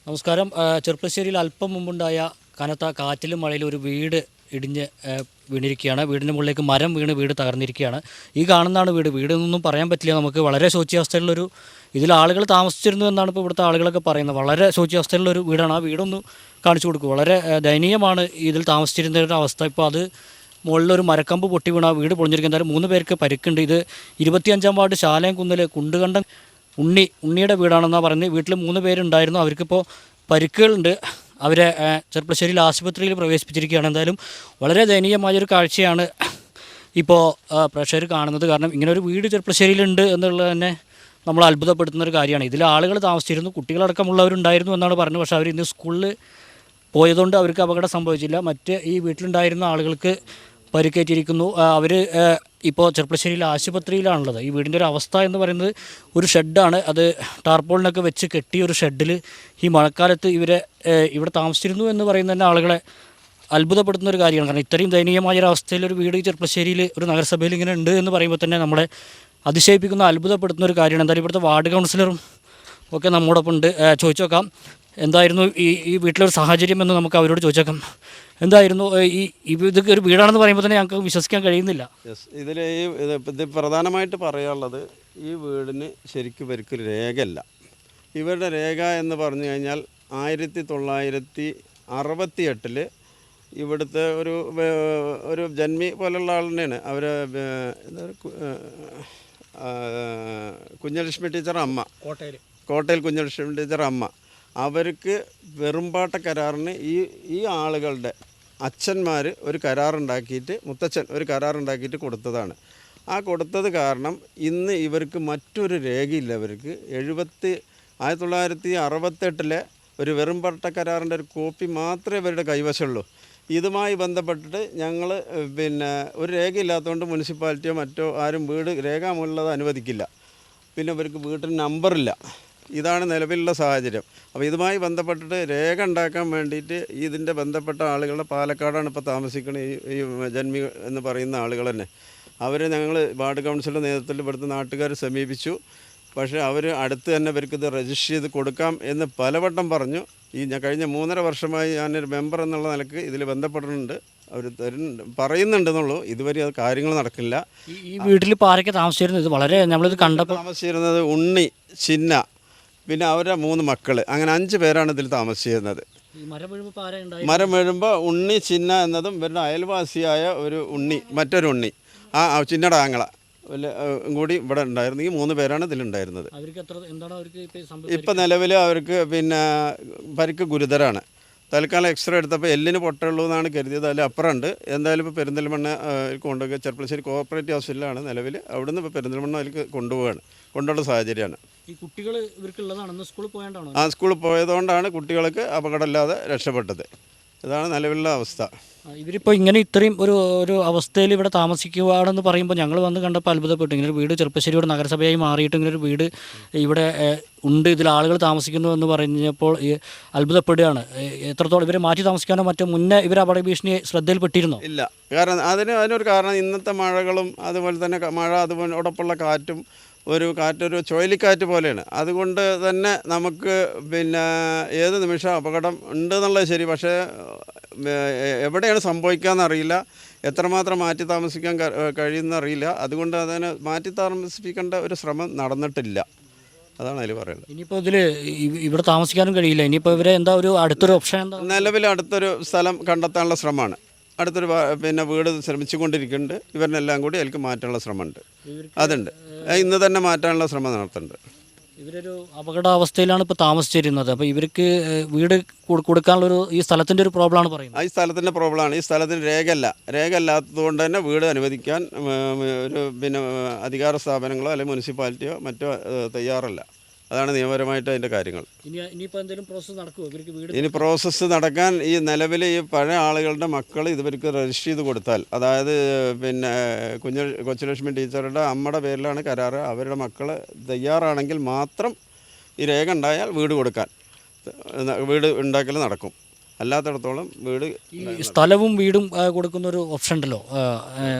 നമസ്കാരം. ചെർപ്പശ്ശേരിയിൽ അല്പം മുമ്പുണ്ടായ കനത്ത കാറ്റിലും മഴയിലും ഒരു വീട് ഇടിഞ്ഞ് വീണിരിക്കുകയാണ്. വീടിൻ്റെ മുകളിലേക്ക് മരം വീണ് വീട് തകർന്നിരിക്കുകയാണ്. ഈ കാണുന്നതാണ് വീടൊന്നും പറയാൻ പറ്റില്ല. നമുക്ക് വളരെ ശോച്യാവസ്ഥയിലുള്ളൊരു ഇതിൽ ആളുകൾ താമസിച്ചിരുന്നു എന്നാണ് ഇപ്പോൾ ഇവിടുത്തെ ആളുകളൊക്കെ പറയുന്നത്. വളരെ ശോച്യാവസ്ഥയിലുള്ളൊരു വീടാണ്. ആ വീടൊന്ന് കാണിച്ചു കൊടുക്കും. വളരെ ദയനീയമാണ് ഇതിൽ താമസിച്ചിരുന്ന അവസ്ഥ. ഇപ്പോൾ അത് മുകളിലൊരു മരക്കമ്പ് പൊട്ടി വീണ ആ വീട് പൊളിഞ്ഞിരിക്കുന്നത്. എന്തായാലും 3 പേർക്ക് പരിക്കുണ്ട്. ഇത് 25-ാം വാർഡ് ശാലയംകുന്നിൽ കുണ്ടുകണ്ടം ഉണ്ണിയുടെ വീടാണെന്നാണ് പറയുന്നത്. വീട്ടിൽ 3 പേരുണ്ടായിരുന്നു. അവർക്കിപ്പോൾ പരിക്കുകളുണ്ട്. അവരെ ചെർപ്പശ്ശേരിയിൽ ആശുപത്രിയിൽ പ്രവേശിപ്പിച്ചിരിക്കുകയാണ്. എന്തായാലും വളരെ ദയനീയമായൊരു കാഴ്ചയാണ് ഇപ്പോൾ പ്രേക്ഷകർ കാണുന്നത്. കാരണം ഇങ്ങനൊരു വീട് ചെർപ്പശ്ശേരിയിലുണ്ട് എന്നുള്ളത് തന്നെ നമ്മൾ അത്ഭുതപ്പെടുത്തുന്നൊരു കാര്യമാണ്. ഇതിൽ ആളുകൾ താമസിച്ചിരുന്നു, കുട്ടികളടക്കമുള്ളവരുണ്ടായിരുന്നു എന്നാണ് പറഞ്ഞത്. പക്ഷേ അവർ ഇന്ന് സ്കൂളിൽ പോയതുകൊണ്ട് അവർക്ക് അപകടം സംഭവിച്ചില്ല. മറ്റ് ഈ വീട്ടിലുണ്ടായിരുന്ന ആളുകൾക്ക് പരിക്കേറ്റിരിക്കുന്നു. അവർ ഇപ്പോൾ ചെർപ്പശ്ശേരിയിൽ ആശുപത്രിയിലാണുള്ളത്. ഈ വീടിൻ്റെ ഒരു അവസ്ഥ എന്ന് പറയുന്നത് ഒരു ഷെഡാണ്. അത് ടാർപോളിനൊക്കെ വെച്ച് കെട്ടിയ ഒരു ഷെഡിൽ ഈ മഴക്കാലത്ത് ഇവിടെ താമസിച്ചിരുന്നു എന്ന് പറയുന്ന തന്നെ ആളുകളെ അത്ഭുതപ്പെടുത്തുന്ന ഒരു കാര്യമാണ്. കാരണം ഇത്രയും ദയനീയമായൊരവസ്ഥയിലൊരു വീട് ചെർപ്പശ്ശേരിയിൽ ഒരു നഗരസഭയിൽ ഇങ്ങനെ ഉണ്ട് എന്ന് പറയുമ്പോൾ തന്നെ നമ്മളെ അതിശയിപ്പിക്കുന്ന അത്ഭുതപ്പെടുത്തുന്ന ഒരു കാര്യമാണ്. എന്തായാലും ഇവിടുത്തെ വാർഡ് കൗൺസിലറും ഒക്കെ നമ്മോടൊപ്പം ഉണ്ട്. ചോദിച്ചു നോക്കാം എന്തായിരുന്നു ഈ വീട്ടിലൊരു സാഹചര്യം എന്ന് നമുക്ക് അവരോട് ചോദിച്ചേക്കാം. എന്തായിരുന്നു ഇതൊക്കെ ഒരു വീടാണെന്ന് പറയുമ്പോൾ തന്നെ ഞങ്ങൾക്ക് വിശ്വസിക്കാൻ കഴിയുന്നില്ല. ഇത് പ്രധാനമായിട്ട് പറയാനുള്ളത്, ഈ വീടിന് ശരിക്കും ഇവർക്ക് രേഖയല്ല. ഇവരുടെ രേഖ എന്ന് പറഞ്ഞു കഴിഞ്ഞാൽ 1968 ഇവിടുത്തെ ഒരു ജന്മി പോലുള്ള ആൾ തന്നെയാണ്. അവർ കുഞ്ഞലക്ഷ്മി ടീച്ചർ അമ്മ, കോട്ടയിൽ കുഞ്ഞലക്ഷ്മി ടീച്ചർ അമ്മ, അവർക്ക് വെറുമ്പാട്ട കരാറിന് ഈ ആളുകളുടെ അച്ഛന്മാർ ഒരു കരാറുണ്ടാക്കിയിട്ട്, മുത്തച്ഛൻ ഒരു കരാറുണ്ടാക്കിയിട്ട് കൊടുത്തതാണ്. ആ കൊടുത്തത് കാരണം ഇന്ന് ഇവർക്ക് മറ്റൊരു രേഖയില്ല. ഇവർക്ക് 1968 ഒരു വെറുമ്പാട്ട കരാറിൻ്റെ ഒരു കോപ്പി മാത്രമേ ഇവരുടെ കൈവശമുള്ളൂ. ഇതുമായി ബന്ധപ്പെട്ടിട്ട് ഞങ്ങൾ ഒരു രേഖയില്ലാത്തതുകൊണ്ട് മുനിസിപ്പാലിറ്റിയോ മറ്റോ ആരും വീട് രേഖാമൂലം അനുവദിക്കില്ല. പിന്നെ ഇവർക്ക് വീട്ടിന് നമ്പറില്ല. ഇതാണ് നിലവിലുള്ള സാഹചര്യം. അപ്പോൾ ഇതുമായി ബന്ധപ്പെട്ടിട്ട് രേഖ ഉണ്ടാക്കാൻ വേണ്ടിയിട്ട് ഇതിൻ്റെ ബന്ധപ്പെട്ട ആളുകളുടെ പാലക്കാടാണ് ഇപ്പോൾ താമസിക്കുന്നത്. ഈ ജന്മി എന്ന് പറയുന്ന ആളുകൾ തന്നെ ഞങ്ങൾ വാർഡ് കൗൺസിലിൻ്റെ നേതൃത്വത്തിൽ ഇവിടുത്തെ നാട്ടുകാർ സമീപിച്ചു. പക്ഷേ അവർ അടുത്ത് തന്നെ ഇവർക്കിത് രജിസ്റ്റർ ചെയ്ത് കൊടുക്കാം എന്ന് പലവട്ടം പറഞ്ഞു. കഴിഞ്ഞ 3.5 വർഷമായി ഞാനൊരു മെമ്പർ എന്നുള്ള നിലക്ക് ഇതിൽ ബന്ധപ്പെടുന്നുണ്ട്. അവർ പറയുന്നുണ്ടെന്നുള്ളൂ. ഇതുവരെ അത് കാര്യങ്ങൾ നടക്കില്ല. ഈ വീട്ടിൽ ഇപ്പോൾ ആരൊക്കെ താമസിച്ചിരുന്നത്? വളരെ നമ്മളിത് കണ്ടപ്പോൾ താമസിച്ചിരുന്നത് ഉണ്ണി, ചിന്ന, പിന്നെ അവരുടെ 3 മക്കൾ, അങ്ങനെ 5 പേരാണ് ഇതിൽ താമസിച്ചിരുന്നത്. മരം വീഴുമ്പോൾ ഉണ്ണി, ചിന്ന എന്നതും ഇവരുടെ അയൽവാസിയായ ഒരു ഉണ്ണി, മറ്റൊരു ഉണ്ണി, ചിന്നയുടെ ആങ്ങള കൂടി ഇവിടെ ഉണ്ടായിരുന്നു. ഈ 3 പേരാണ് ഇതിലുണ്ടായിരുന്നത്. ഇപ്പം നിലവിൽ അവർക്ക് പരിക്ക് ഗുരുതരാണ്. തൽക്കാലം എക്സ്റേ എടുത്തപ്പോൾ എല്ലിന് പൊട്ടുള്ളൂ എന്നാണ് കരുതിയത്. അതിൽ അപ്പുറമുണ്ട്. എന്തായാലും ഇപ്പോൾ പെരിന്തൽമണ്ണ കൊണ്ടുപോയി ചെർപ്പശ്ശേരി കോഓപ്പറേറ്റീവ് ഹോസ്പിറ്റലാണ് നിലവിൽ. അവിടുന്ന് ഇപ്പോൾ പെരിന്തൽമണ്ണ അതിലേക്ക് കൊണ്ടുള്ള സാഹചര്യമാണ്. ഈ കുട്ടികൾ ഇവർക്കുള്ളതാണ്. സ്കൂളിൽ പോയതുകൊണ്ടാണ് സ്കൂളിൽ പോയതുകൊണ്ടാണ് കുട്ടികൾക്ക് അപകടമില്ലാതെ രക്ഷപ്പെട്ടത്. ഇതാണ് നിലവിലുള്ള അവസ്ഥ. ഇവരിപ്പോൾ ഇങ്ങനെ ഇത്രയും ഒരു അവസ്ഥയിൽ ഇവിടെ താമസിക്കുകയാണെന്ന് പറയുമ്പോൾ ഞങ്ങൾ വന്ന് കണ്ടപ്പോൾ അത്ഭുതപ്പെട്ടു. ഇങ്ങനൊരു വീട് ചെർപ്പശ്ശേരിയുടെ നഗരസഭയായി മാറിയിട്ട് ഇങ്ങനൊരു വീട് ഇവിടെ ഉണ്ട്, ഇതിൽ ആളുകൾ താമസിക്കുന്നു എന്ന് പറഞ്ഞപ്പോൾ അത്ഭുതപ്പെടുകയാണ്. എത്രത്തോളം ഇവരെ മാറ്റി താമസിക്കാനോ മറ്റോ മുന്നേ ഇവർ അപകട ഭീഷണി ശ്രദ്ധയിൽപ്പെട്ടിരുന്നോ? ഇല്ല. കാരണം അതിനൊരു കാരണം ഇന്നത്തെ മഴകളും അതുപോലെ തന്നെ അതുപോലോടൊപ്പമുള്ള കാറ്റും ഒരു ചുഴലിക്കാറ്റ് പോലെയാണ്. അതുകൊണ്ട് തന്നെ നമുക്ക് ഏത് നിമിഷം അപകടം ഉണ്ടെന്നുള്ളത് ശരി. പക്ഷേ എവിടെയാണ് സംഭവിക്കാമെന്നറിയില്ല, എത്രമാത്രം മാറ്റി താമസിക്കാൻ കഴിയുമെന്നറിയില്ല. അതുകൊണ്ട് അതിനെ മാറ്റി താമസിപ്പിക്കേണ്ട ഒരു ശ്രമം നടന്നിട്ടില്ല. അതാണ് അതിൽ പറയുന്നത്. ഇനിയിപ്പോൾ ഇവിടെ താമസിക്കാനും കഴിയില്ല. ഇനിയിപ്പോൾ ഇവരെ അടുത്തൊരു ഓപ്ഷൻ എന്താ? നിലവിൽ അടുത്തൊരു സ്ഥലം കണ്ടെത്താനുള്ള ശ്രമമാണ്. അടുത്തൊരു വീട് ശ്രമിച്ചുകൊണ്ടിരിക്കുന്നുണ്ട്. ഇവരെല്ലാം കൂടി അതിലേക്ക് മാറ്റാനുള്ള ശ്രമമുണ്ട്. അതുണ്ട്. ഇന്ന് തന്നെ മാറ്റാനുള്ള ശ്രമം നടത്തുന്നുണ്ട്. ഇവരൊരു അപകടാവസ്ഥയിലാണ് ഇപ്പോൾ താമസിച്ചിരുന്നത്. അപ്പോൾ ഇവർക്ക് വീട് കൊടുക്കാനുള്ളൊരു ഈ സ്ഥലത്തിൻ്റെ ഒരു പ്രോബ്ലമാണ് പറയുന്നത്. ഈ സ്ഥലത്തിൻ്റെ പ്രോബ്ലമാണ്. ഈ സ്ഥലത്തിന് രേഖ അല്ലാത്തതുകൊണ്ട് തന്നെ വീട് അനുവദിക്കാൻ അധികാര സ്ഥാപനങ്ങളോ അല്ലെങ്കിൽ മുനിസിപ്പാലിറ്റിയോ മറ്റോ തയ്യാറല്ല. അതാണ് നിയമപരമായിട്ട് അതിൻ്റെ കാര്യങ്ങൾ. ഇനി പ്രോസസ്സ് നടക്കാൻ ഈ നിലവിൽ ഈ പഴയ ആളുകളുടെ മക്കൾ ഇവർക്ക് രജിസ്റ്റർ ചെയ്ത് കൊടുത്താൽ, അതായത് കൊച്ചുലക്ഷ്മി ടീച്ചറുടെ അമ്മയുടെ പേരിലാണ് കരാറ്. അവരുടെ മക്കൾ തയ്യാറാണെങ്കിൽ മാത്രം ഈ രേഖ ഉണ്ടായാൽ വീട് ഉണ്ടാക്കൽ നടക്കും. അല്ലാത്തടത്തോളം വീട് സ്ഥലവും വീടും കൊടുക്കുന്ന ഒരു ഓപ്ഷൻ ഉണ്ടല്ലോ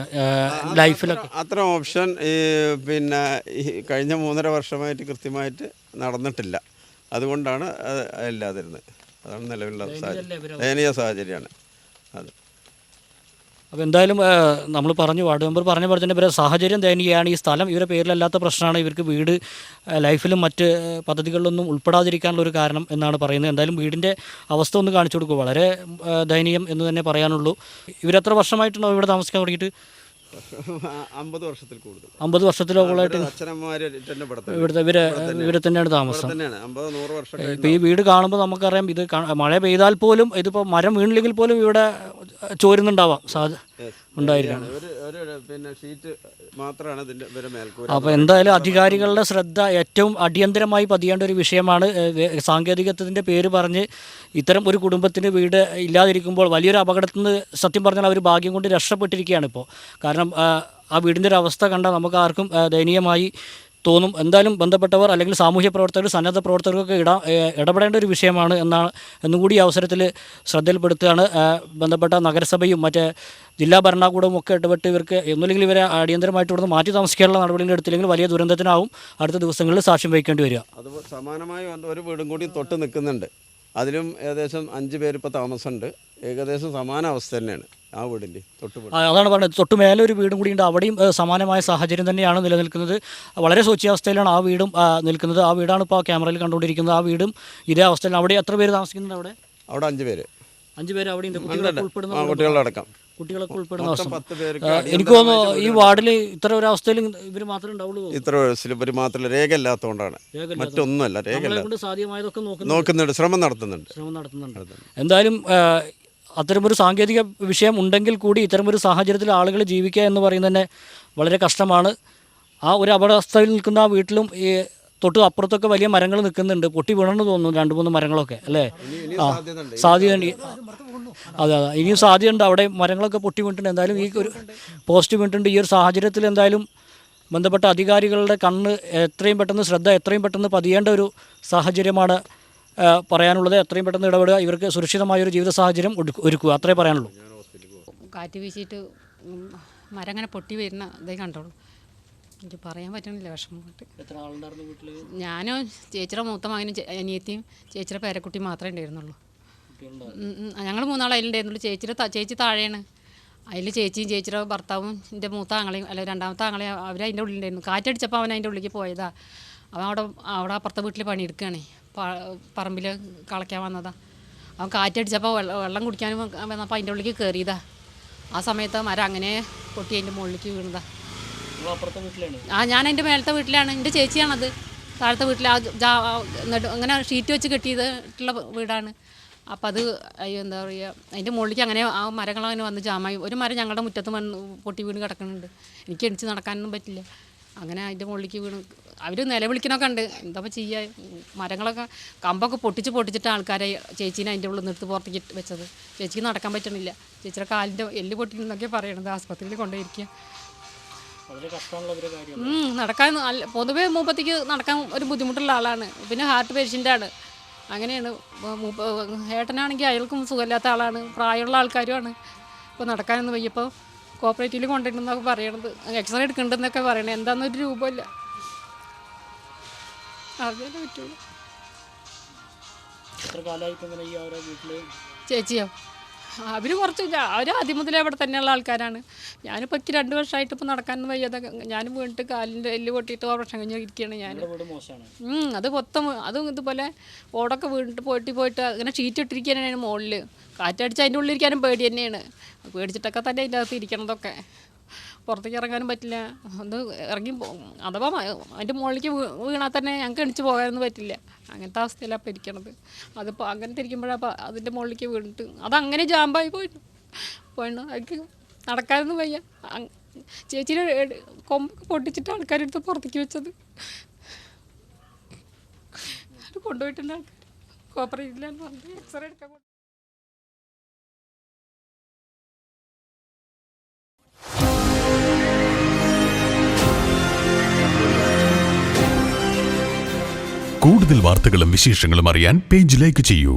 ലൈഫിലൊക്കെ. അത്തരം ഓപ്ഷൻ കഴിഞ്ഞ 3.5 വർഷമായിട്ട് കൃത്യമായിട്ട് നടന്നിട്ടില്ല. അതുകൊണ്ടാണ് ഇല്ലാതിരുന്നത്. അതാണ് നിലവിലുള്ള സാഹചര്യം. ദയനീയ സാഹചര്യമാണ് അത്. അപ്പോൾ എന്തായാലും നമ്മൾ പറഞ്ഞു, വാർഡ് മെമ്പർ പറഞ്ഞ പോലെ തന്നെ ഇവരുടെ സാഹചര്യം ദയനീയമാണ്. ഈ സ്ഥലം ഇവരുടെ പേരിലല്ലാത്ത പ്രശ്നമാണ് ഇവർക്ക് വീട് ലൈഫിലും മറ്റ് പദ്ധതികളിലൊന്നും ഉൾപ്പെടാതിരിക്കാനുള്ള ഒരു കാരണം എന്നാണ് പറയുന്നത്. എന്തായാലും വീടിൻ്റെ അവസ്ഥ ഒന്ന് കാണിച്ചു കൊടുക്കും. വളരെ ദയനീയം എന്ന് തന്നെ പറയാനുള്ളൂ. ഇവരെത്ര വർഷമായിട്ടുണ്ടോ ഇവിടെ താമസിക്കാൻ തുടങ്ങിയിട്ട്? 50 വർഷത്തിൽ കൂടുതൽ. 50 വർഷത്തിലോളായിട്ട് ഇവരെ തന്നെയാണ് താമസം. 50-100 വർഷം. ഇപ്പോൾ ഈ വീട് കാണുമ്പോൾ നമുക്കറിയാം, ഇത് മഴ പെയ്താൽ പോലും ഇതിപ്പോൾ മരം വീണില്ലെങ്കിൽ പോലും ഇവിടെ ചോരുന്നുണ്ടാവാം ഉണ്ടായിരിക്കണം. പിന്നെ ഷീറ്റ് മാത്രമാണ് ഇതിൻ്റെ ഇവരെ മേൽക്കൂര. അപ്പോൾ എന്തായാലും അധികാരികളുടെ ശ്രദ്ധ ഏറ്റവും അടിയന്തരമായി പതിയേണ്ട ഒരു വിഷയമാണ്. സാങ്കേതികത്വത്തിൻ്റെ പേര് പറഞ്ഞ് ഇത്തരം ഒരു കുടുംബത്തിന് വീട് ഇല്ലാതിരിക്കുമ്പോൾ വലിയൊരു അപകടത്തിൽ നിന്ന് സത്യം പറഞ്ഞാൽ അവർ ഭാഗ്യം കൊണ്ട് രക്ഷപ്പെട്ടിരിക്കുകയാണ് ഇപ്പോൾ. കാരണം ആ വീടിൻ്റെ ഒരു അവസ്ഥ കണ്ടാൽ നമുക്ക് ആർക്കും ദയനീയമായി തോന്നും. എന്തായാലും ബന്ധപ്പെട്ടവർ അല്ലെങ്കിൽ സാമൂഹ്യ പ്രവർത്തകർ, സന്നദ്ധ പ്രവർത്തകർക്കൊക്കെ ഇടപെടേണ്ട ഒരു വിഷയമാണ് എന്നും കൂടി ഈ അവസരത്തിൽ ശ്രദ്ധയിൽപ്പെടുത്തുകയാണ്. ബന്ധപ്പെട്ട നഗരസഭയും മറ്റേ ജില്ലാ ഭരണകൂടവും ഒക്കെ ഇടപെട്ട് ഇവർക്ക് ഒന്നുമില്ലെങ്കിൽ ഇവരെ അടിയന്തരമായിട്ട് ഇവിടുന്ന് മാറ്റി താമസിക്കാനുള്ള നടപടികൾ എടുത്തില്ലെങ്കിൽ വലിയ ദുരന്തത്തിനാവും അടുത്ത ദിവസങ്ങളിൽ സാക്ഷ്യം വഹിക്കേണ്ടി വരിക. അത് സമാനമായി ഒരു വീടും കൂടി തൊട്ട് നിൽക്കുന്നുണ്ട്. അതിലും ഏകദേശം 5 പേര് ഇപ്പോൾ താമസമുണ്ട്. ഏകദേശം സമാന അവസ്ഥ തന്നെയാണ് ആ വീടിൻ്റെ അതാണ് പറഞ്ഞത്. തൊട്ട് മേലെ ഒരു വീടും കൂടിയുണ്ട്. അവിടെയും സമാനമായ സാഹചര്യം തന്നെയാണ് നിലനിൽക്കുന്നത്. വളരെ ശോച്യാവസ്ഥയിലാണ് ആ വീടും നിൽക്കുന്നത്. ആ വീടാണ് ഇപ്പോൾ ക്യാമറയിൽ കണ്ടുകൊണ്ടിരിക്കുന്നത്. ആ വീടും ഇതേ അവസ്ഥയിലാണ്. അവിടെ എത്ര പേര് താമസിക്കുന്നുണ്ട്? അവിടെ 5 പേര്. 5 പേര് അവിടെ ഉണ്ട്. കുട്ടികളടക്കം കുട്ടികളൊക്കെ ഉൾപ്പെടുന്ന അവസ്ഥ. എനിക്ക് തോന്നുന്നു ഈ വാർഡിൽ ഇത്ര ഒരു അവസ്ഥയിൽ ഇവർ മാത്രമേ ഉണ്ടാവുള്ളൂ. ഇത്ര ഇവർ മാത്രമല്ല, രേഖയില്ലാത്തതുകൊണ്ടാണ്, മറ്റൊന്നുമല്ല. രേഖ സാധ്യമായതൊക്കെ നോക്കുന്നുണ്ട്, ശ്രമം നടത്തുന്നുണ്ട്. എന്തായാലും അത്തരമൊരു സാങ്കേതിക വിഷയം ഉണ്ടെങ്കിൽ കൂടി ഇത്തരമൊരു സാഹചര്യത്തിൽ ആളുകൾ ജീവിക്കുക എന്ന് പറയുന്നത് തന്നെ വളരെ കഷ്ടമാണ്. ആ ഒരു അപകടാവസ്ഥയിൽ നിൽക്കുന്ന ആ വീട്ടിലും ഈ തൊട്ട് അപ്പുറത്തൊക്കെ വലിയ മരങ്ങൾ നിൽക്കുന്നുണ്ട്. പൊട്ടി വീണെന്ന് തോന്നുന്നു 2-3 മരങ്ങളൊക്കെ അല്ലേ? സാധ്യതയുണ്ട്. അതെ, ഇനിയും സാധ്യതയുണ്ട്. അവിടെ മരങ്ങളൊക്കെ പൊട്ടി വീണിട്ടുണ്ട്. എന്തായാലും ഈ ഒരു പോസ്റ്റ് വീണിട്ടുണ്ട്. ഈ ഒരു സാഹചര്യത്തിൽ എന്തായാലും ബന്ധപ്പെട്ട അധികാരികളുടെ കണ്ണ് എത്രയും പെട്ടെന്ന് എത്രയും പെട്ടെന്ന് പതിയേണ്ട ഒരു സാഹചര്യമാണ് പറയാനുള്ളത്. എത്രയും പെട്ടെന്ന് ഇടപെടുക, ഇവർക്ക് സുരക്ഷിതമായൊരു ജീവിത സാഹചര്യം ഒരുക്കുക, അത്രേ പറയാനുള്ളൂ. കാറ്റ് വീശിയിട്ട് മരം അങ്ങനെ പൊട്ടി വരുന്ന ഇതേ കണ്ടോളൂ. എനിക്ക് പറയാൻ പറ്റണില്ല വിഷമമായിട്ട്. എത്ര ആളുണ്ടായിരുന്നു വീട്ടിൽ? ഞാനും ചേച്ചിയുടെ മൂത്ത മകനും അനിയത്തിയും ചേച്ചിയുടെ പേരക്കുട്ടി മാത്രമേ ഉണ്ടായിരുന്നുള്ളൂ. ഞങ്ങൾ 3 ആൾ അതിലുണ്ടായിരുന്നുള്ളൂ. ചേച്ചി താഴെയാണ്. അതിൽ ചേച്ചിയും ചേച്ചിയുടെ ഭർത്താവും എൻ്റെ മൂത്ത ആങ്ങളെയും അല്ല രണ്ടാമത്തെ ആങ്ങളെയും അവർ അതിൻ്റെ ഉള്ളിലുണ്ടായിരുന്നു. കാറ്റടിച്ചപ്പോൾ അവൻ അതിൻ്റെ ഉള്ളിലേക്ക് പോയതാ. അവൻ അവിടെ അപ്പുറത്തെ വീട്ടിൽ പണിയെടുക്കുകയാണ്. പറമ്പിൽ കളയ്ക്കാൻ വന്നതാ. അവൻ കാറ്റടിച്ചപ്പോൾ വെള്ളം കുടിക്കാനും വന്നപ്പോൾ അതിൻ്റെ ഉള്ളിലേക്ക് കയറിയതാ. ആ സമയത്ത് മരം അങ്ങനെ പൊട്ടി അതിൻ്റെ മുകളിലേക്ക് വീണതാ. ഞാൻ എൻ്റെ മേലത്തെ വീട്ടിലാണ്. എൻ്റെ ചേച്ചിയാണത്. താഴത്തെ വീട്ടിൽ അങ്ങനെ ഷീറ്റ് വെച്ച് കെട്ടിയിട്ടുള്ള വീടാണ്. അപ്പം അത് എന്താ പറയുക, അതിൻ്റെ മുകളിലേക്ക് അങ്ങനെ ആ മരങ്ങളങ്ങനെ വന്ന് ജാമായി. ഒരു മരം ഞങ്ങളുടെ മുറ്റത്ത് പൊട്ടി വീണ് കിടക്കുന്നുണ്ട്. എനിക്ക് എണിച്ച് നടക്കാനൊന്നും പറ്റില്ല. അങ്ങനെ അതിൻ്റെ മുകളിലേക്ക് വീണ് അവർ നിലവിളിക്കണമൊക്കെ ഉണ്ട്. എന്താ ചെയ്യുക, മരങ്ങളൊക്കെ കമ്പൊക്കെ പൊട്ടിച്ചിട്ട് ആൾക്കാരെ ചേച്ചീനെ അതിൻ്റെ ഉള്ളിൽ നിർത്തി പുറത്തേക്ക് വെച്ചത്. ചേച്ചിക്ക് നടക്കാൻ പറ്റണില്ല. ചേച്ചിയുടെ കാലിൻ്റെ എല്ല് പൊട്ടിയെന്നൊക്കെ പറയണത്. ആസ്പത്രിയിൽ കൊണ്ടുപോയിരിക്കുക. നടക്കാൻ പൊതുവേ മൂപ്പത്തേക്ക് നടക്കാൻ ഒരു ബുദ്ധിമുട്ടുള്ള ആളാണ്. പിന്നെ ഹാർട്ട് പേഷ്യൻ്റാണ്. അങ്ങനെയാണ്. ഏട്ടനാണെങ്കിൽ അയാൾക്കും സുഖമില്ലാത്ത ആളാണ്. പ്രായമുള്ള ആൾക്കാരുമാണ്. ഇപ്പോൾ നടക്കാനൊന്നും വയ്യപ്പോൾ കോപ്പറേറ്റീവിൽ കൊണ്ടുവരുന്നതൊക്കെ പറയണത്. എക്സ്റേ എടുക്കണ്ടെന്നൊക്കെ പറയണത്. എന്താണെന്നൊരു രൂപമില്ല. അതേ പറ്റുള്ളൂ. ചേച്ചിയോ? അവർ അവർ ആദ്യം മുതലേ അവിടെ തന്നെയുള്ള ആൾക്കാരാണ്. ഞാനിപ്പോൾ എനിക്ക് 2 വർഷമായിട്ട് ഇപ്പോൾ നടക്കാനൊന്നും വയ്യാതെ ഞാനും വീണിട്ട് കാലിൻ്റെ എല്ല് പൊട്ടിയിട്ട് ഓപ്പറേഷൻ കഴിഞ്ഞ് ഇരിക്കുകയാണ് ഞാൻ. അത് മൊത്തം അതും ഇതുപോലെ ഓടൊക്കെ വീണിട്ട് പോയിട്ട് അങ്ങനെ ഷീറ്റ് ഇട്ടിരിക്കാനാണ് മുകളിൽ. കാറ്റടിച്ച് അതിൻ്റെ ഉള്ളിലിരിക്കാനും പേടി തന്നെയാണ്. പേടിച്ചിട്ടൊക്കെ തന്നെ അതിൻ്റെ അകത്ത് ഇരിക്കണതൊക്കെ. പുറത്തേക്ക് ഇറങ്ങാനും പറ്റില്ല. ഒന്ന് ഇറങ്ങി അഥവാ അതിൻ്റെ മുകളിലേക്ക് വീണാൽ തന്നെ ഞങ്ങൾക്ക് എണിച്ച് പോകാനൊന്നും പറ്റില്ല. അങ്ങനത്തെ അവസ്ഥയിലാണ് അപ്പോൾ ഇരിക്കണത്. അതിപ്പോൾ അങ്ങനത്തെ ഇരിക്കുമ്പോഴാണ് അപ്പോൾ അതിൻ്റെ മുകളിലേക്ക് വീണിട്ട് അതങ്ങനെ ജാമ്പായി പോയിട്ട് എനിക്ക് നടക്കാനൊന്നും വയ്യ. ചേച്ചിയുടെ കൊമ്പൊക്കെ പൊട്ടിച്ചിട്ട് ആൾക്കാരെടുത്ത് പുറത്തേക്ക് വെച്ചത്. അത് കൊണ്ടുപോയിട്ടില്ല ആൾക്കാർ. കോപ്പറേറ്റീവിലാണ് പറഞ്ഞത് എക്സ്റേ എടുക്കാൻ. കൂടുതൽ വാർത്തകളും വിശേഷങ്ങളും അറിയാൻ പേജ് ലൈക്ക് ചെയ്യൂ.